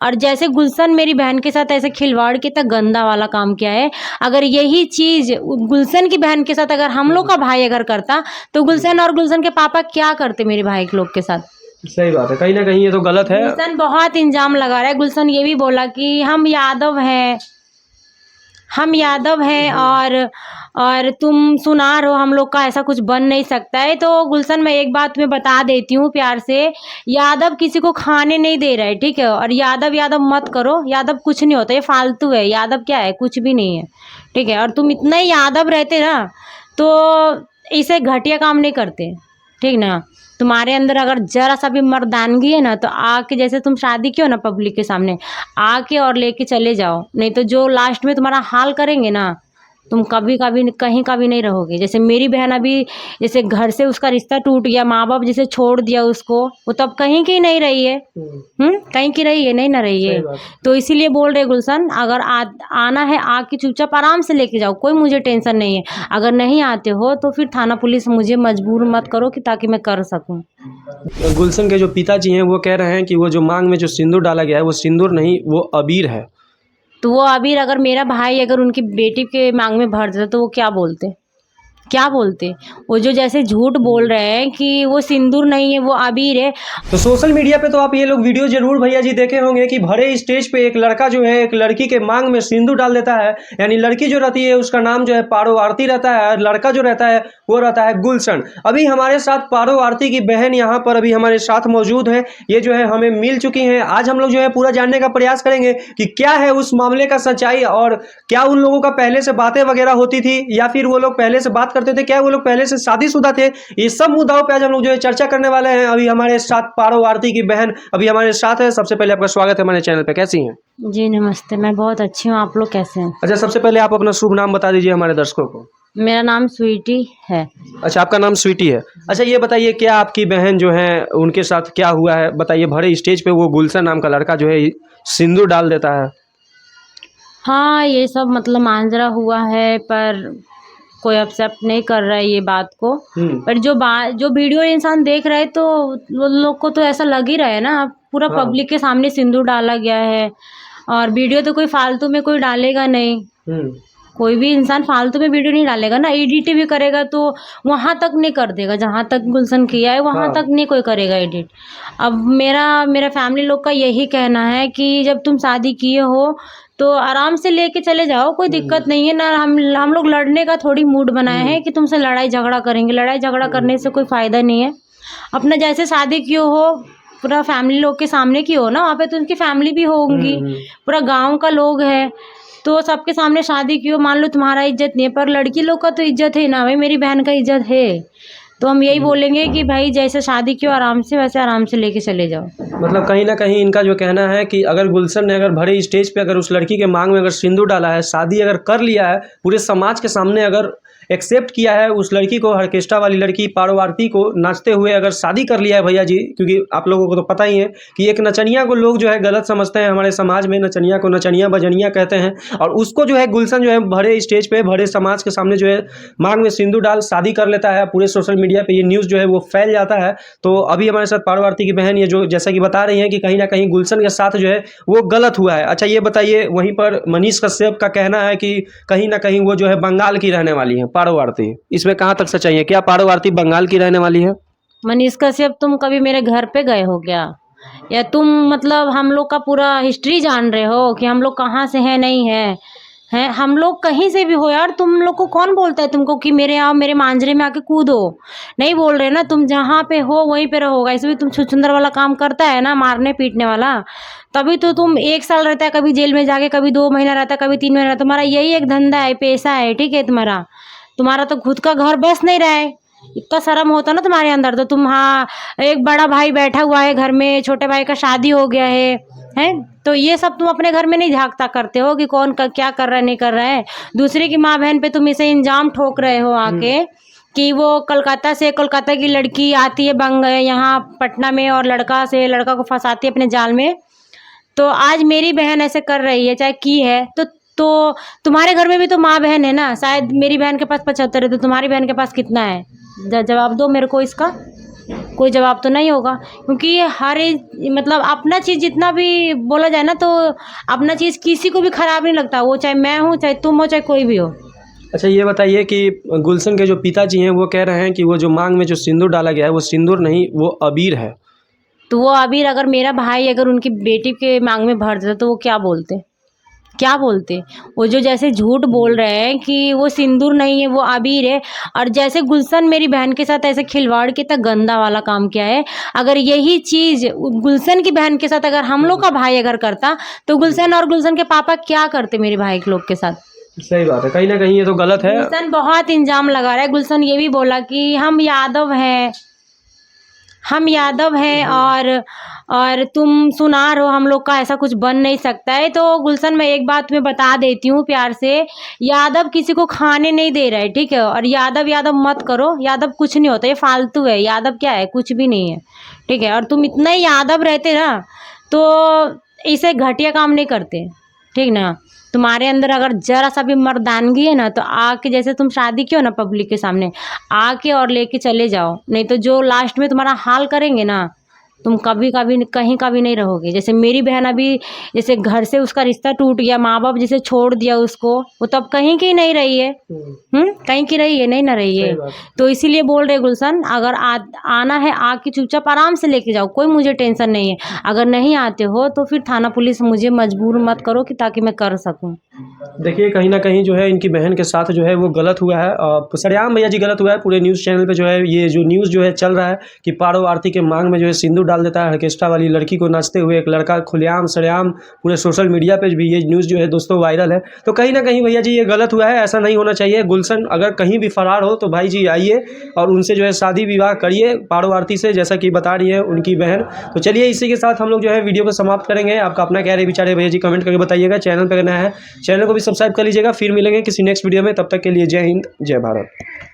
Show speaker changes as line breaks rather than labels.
और जैसे गुलशन मेरी बहन के साथ ऐसे खिलवाड़ के तक गंदा वाला काम किया है, अगर यही चीज गुलशन की बहन के साथ अगर हम लोग का भाई अगर करता तो गुलशन और गुलशन के पापा क्या करते मेरे भाई के लोग के साथ।
सही बात है, कहीं ना कहीं ये तो गलत है।
गुलशन बहुत इंजाम लगा रहा है। गुलशन ये भी बोला कि हम यादव हैं, हम यादव हैं और तुम सुनार हो, हम लोग का ऐसा कुछ बन नहीं सकता है। तो गुलशन मैं एक बात मैं बता देती हूँ प्यार से, यादव किसी को खाने नहीं दे रहा है, ठीक है। और यादव यादव मत करो, यादव कुछ नहीं होता, ये फालतू है। यादव क्या है, कुछ भी नहीं है, ठीक है। और तुम इतना ही यादव रहते ना तो इसे घटिया काम नहीं करते, ठीक ना। तुम्हारे अंदर अगर जरा सा भी मर्दानगी है ना तो आके, जैसे तुम शादी कियो ना पब्लिक के सामने, आके और लेके चले जाओ, नहीं तो जो लास्ट में तुम्हारा हाल करेंगे ना, तुम कभी कभी कहीं का भी नहीं रहोगे। जैसे मेरी बहन अभी, जैसे घर से उसका रिश्ता टूट गया, माँ बाप जैसे छोड़ दिया उसको, वो तो अब कहीं की नहीं रही है। कहीं की रही है, नहीं ना रही है। तो इसीलिए बोल रहे गुलशन, अगर आना है आके चुपचाप आराम से लेके जाओ, कोई मुझे टेंशन नहीं है। अगर नहीं आते हो तो फिर थाना पुलिस मुझे मजबूर मत करो कि ताकि मैं कर सकूं।
गुलशन के जो पिताजी हैं वो कह रहे हैं कि वो जो मांग में जो सिंदूर डाला गया है वो सिंदूर नहीं, वो अबीर है।
तो वो अबीर अगर मेरा भाई अगर उनकी बेटी के मांग में भर देता तो वो क्या बोलते, क्या बोलते। वो जो जैसे झूठ बोल रहे हैं कि वो सिंदूर नहीं है वो अबीर है।
तो सोशल मीडिया पे तो आप ये लोग वीडियो जरूर भैया जी देखे होंगे कि भरे स्टेज पे एक लड़का जो है एक लड़की के मांग में सिंदूर डाल देता है। यानी लड़की जो रहती है उसका नाम जो है पारो आरती रहता है, लड़का जो रहता है वो रहता है गुलशन। अभी हमारे साथ पारो आरती की बहन यहाँ पर अभी हमारे साथ मौजूद है, ये जो है हमें मिल चुकी हैं। आज हम लोग जो है पूरा जानने का प्रयास करेंगे कि क्या है उस मामले का सच्चाई, और क्या उन लोगों का पहले से बातें वगैरह होती थी या फिर वो लोग पहले से बात करते थे, क्या वो लोग पहले से शादीशुदा थे। ये सब मुद्दाओं पे आज हम लोग जो है चर्चा करने वाले हैं। अभी हमारे साथ पारो आरती की बहन अभी हमारे साथ है। सबसे पहले आपका स्वागत है हमारे चैनल पे, कैसी हैं?
जी नमस्ते, मैं बहुत अच्छी हूँ, आप लोग कैसे हैं?
अच्छा, सबसे पहले आप अपना शुभ नाम बता दीजिए हमारे दर्शकों को।
मेरा नाम स्वीटी है।
अच्छा, आपका नाम स्वीटी है। अच्छा, ये बताइए क्या आपकी बहन जो है उनके साथ क्या हुआ है, बताइए। भरे स्टेज पे वो गुलशन नाम का लड़का जो है सिंदूर डाल देता है।
हाँ, ये सब मतलब मांजरा हुआ है, पर कोई एक्सेप्ट नहीं कर रहा है ये बात को। पर जो वीडियो इंसान देख रहा है तो वो लोग को तो ऐसा लग ही रहा है ना, पूरा
हाँ।
पब्लिक के सामने सिंदूर डाला गया है। और वीडियो तो कोई फालतू में कोई डालेगा नहीं, कोई भी इंसान फालतू में वीडियो नहीं डालेगा ना। एडिट भी करेगा तो वहां तक नहीं कर देगा, जहां तक गुलशन किया है वहां तक नहीं कोई करेगा एडिट। अब मेरा फैमिली लोग का यही कहना है कि जब तुम शादी किए हो तो आराम से लेके चले जाओ, कोई दिक्कत नहीं है ना। हम लोग लड़ने का थोड़ी मूड बनाए हैं कि तुमसे लड़ाई झगड़ा करेंगे। लड़ाई झगड़ा करने से कोई फायदा नहीं है। अपना जैसे शादी क्यों हो, पूरा फैमिली लोग के सामने की हो ना, वहाँ पे तो उनकी फैमिली भी होंगी, पूरा गांव का लोग है, तो सबके सामने शादी क्यों। मान लो तुम्हारा इज्जत नहीं है पर लड़की लोग का तो इज्जत है ना भाई, मेरी बहन का इज्जत है। तो हम यही बोलेंगे कि भाई जैसे शादी क्यों आराम से, वैसे आराम से लेके चले जाओ।
मतलब कहीं ना कहीं इनका जो कहना है कि अगर गुलशन ने अगर भरे स्टेज पे अगर उस लड़की के मांग में अगर सिंदूर डाला है, शादी अगर कर लिया है, पूरे समाज के सामने अगर एक्सेप्ट किया है उस लड़की को, ऑर्केस्ट्रा वाली लड़की पारो आरती को नाचते हुए अगर शादी कर लिया है भैया जी, क्योंकि आप लोगों को तो पता ही है कि एक नचनिया को लोग जो है गलत समझते हैं हमारे समाज में। नचनिया को नचनिया बजनिया कहते हैं, और उसको जो है गुलशन जो है भरे स्टेज पे भरे समाज के सामने जो है मांग में सिंदूर डाल शादी कर लेता है। पूरे सोशल मीडिया पे ये न्यूज़ जो है वो फैल जाता है। तो अभी हमारे साथ पारो आरती की बहन ये जो जैसा कि बता रही हैं कि कहीं ना कहीं गुलशन के साथ जो है वो गलत हुआ है। अच्छा, ये बताइए, वहीं पर मनीष कश्यप का कहना है कि कहीं ना कहीं वो जो है बंगाल की रहने वाली है पारो आरती, इसमें कहाँ तक सच्चाई है? क्या पारो आरती बंगाल की रहने वाली है?
मनीष कश्यप, तुम कभी मेरे घर पे गए हो क्या? या तुम मतलब हम लोग का पूरा हिस्ट्री जान रहे हो कि हम लोग कहाँ से हैं नहीं हैं? हम लोग कहीं से भी हो यार, तुम लोग को कौन बोलता है तुमको कि मेरे यहाँ मेरे मांजरे में आके कूदो? नहीं बोल रहे ना, तुम जहाँ पे हो वहीं पे रहोगा। इसमें तुम छुछुंदर वाला काम करता है ना, मारने पीटने वाला, तभी तो तुम 1 साल रहता है कभी जेल में जाके, कभी 2 महीना रहता है, कभी 3 महीना रहता है। तुम्हारा यही एक धंधा है, पैसा है, ठीक है। तुम्हारा तो खुद का घर बस नहीं रहा है। इतना शर्म होता ना तुम्हारे अंदर तो तुम, हाँ, एक बड़ा भाई बैठा हुआ है घर में, छोटे भाई का शादी हो गया है, तो ये सब तुम अपने घर में नहीं झांकता करते हो कि कौन का क्या कर रहा है नहीं कर रहा है। दूसरे की माँ बहन पे तुम इसे इंजाम ठोक रहे हो आके कि वो कोलकाता की लड़की आती है यहाँ पटना में और लड़का को फंसाती है अपने जाल में। तो आज मेरी बहन ऐसे कर रही है, चाहे की है, तो तुम्हारे घर में भी तो माँ बहन है ना। शायद मेरी बहन के पास 75 है तो तुम्हारी बहन के पास कितना है? जवाब दो मेरे को इसका। कोई जवाब तो नहीं होगा, क्योंकि हर मतलब अपना चीज़ जितना भी बोला जाए ना, तो अपना चीज़ किसी को भी ख़राब नहीं लगता, वो चाहे मैं हूँ, चाहे तुम हो, चाहे कोई भी हो।
अच्छा ये बताइए कि गुलशन के जो पिताजी हैं वो कह रहे हैं कि वो जो मांग में जो सिंदूर डाला गया है वो सिंदूर नहीं, वो अबीर है।
तो वो अबीर अगर मेरा भाई अगर उनकी बेटी के मांग में भर देता तो वो क्या बोलते, क्या बोलते? वो जो जैसे झूठ बोल रहे हैं कि वो सिंदूर नहीं है, वो अबीर है, और जैसे गुलशन मेरी बहन के साथ ऐसे खिलवाड़ कितना गंदा वाला काम किया है। अगर यही चीज़ गुलशन की बहन के साथ अगर हम लोग का भाई अगर करता, तो गुलशन और गुलशन के पापा क्या करते मेरे भाई के लोग के साथ?
सही बात है, कहीं ना कहीं ये तो गलत है।
गुलशन बहुत इल्जाम लगा रहा है। गुलशन ये भी बोला कि हम यादव हैं, हम यादव हैं, और तुम सुनार हो, हम लोग का ऐसा कुछ बन नहीं सकता है। तो गुलशन मैं एक बात मैं बता देती हूँ प्यार से, यादव किसी को खाने नहीं दे रहा है, ठीक है? और यादव यादव मत करो, यादव कुछ नहीं होता, ये फालतू है। यादव क्या है? कुछ भी नहीं है, ठीक है? और तुम इतना ही यादव रहते ना तो इसे घटिया काम नहीं करते, ठीक ना? तुम्हारे अंदर अगर जरा सा भी मर्दानगी है ना, तो आके जैसे तुम शादी की हो ना पब्लिक के सामने, आके और लेके चले जाओ, नहीं तो जो लास्ट में तुम्हारा हाल करेंगे ना, तुम कभी कभी कहीं का भी नहीं रहोगे। जैसे मेरी बहन अभी, जैसे घर से उसका रिश्ता टूट गया, माँ बाप जैसे छोड़ दिया उसको, वो तब कहीं की नहीं रही है। कहीं की रही है? नहीं ना रही है। तो इसीलिए बोल रहे गुलशन, अगर आना है आके चुपचाप आराम से लेके जाओ, कोई मुझे टेंशन नहीं है। अगर नहीं आते हो तो फिर थाना पुलिस मुझे मजबूर मत करो कि ताकि मैं कर सकूं।
देखिए कहीं ना कहीं जो है इनकी बहन के साथ जो है वो गलत हुआ है, और सरेआम भैया जी गलत हुआ है। पूरे न्यूज़ चैनल पे जो है ये जो न्यूज़ जो है चल रहा है कि पारो आरती के मांग में जो है सिंदूर डाल देता है ऑर्केस्ट्रा वाली लड़की को, नाचते हुए एक लड़का खुलेआम सरेआम पूरे सोशल मीडिया पे भी ये न्यूज़ जो है दोस्तों वायरल है। तो कहीं ना कहीं भैया जी ये गलत हुआ है, ऐसा नहीं होना चाहिए। गुलशन अगर कहीं भी फरार हो तो भाई जी आइए और उनसे जो है शादी विवाह करिए पारो आरती से, जैसा कि बता रही है उनकी बहन। तो चलिए इसी के साथ हम लोग जो है वीडियो को समाप्त करेंगे। आपका अपना क्या है विचार है भैया जी, कमेंट करके बताइएगा। चैनल पर नया है चैनल को भी सब्सक्राइब कर लीजिएगा। फिर मिलेंगे किसी नेक्स्ट वीडियो में, तब तक के लिए जय हिंद जय भारत।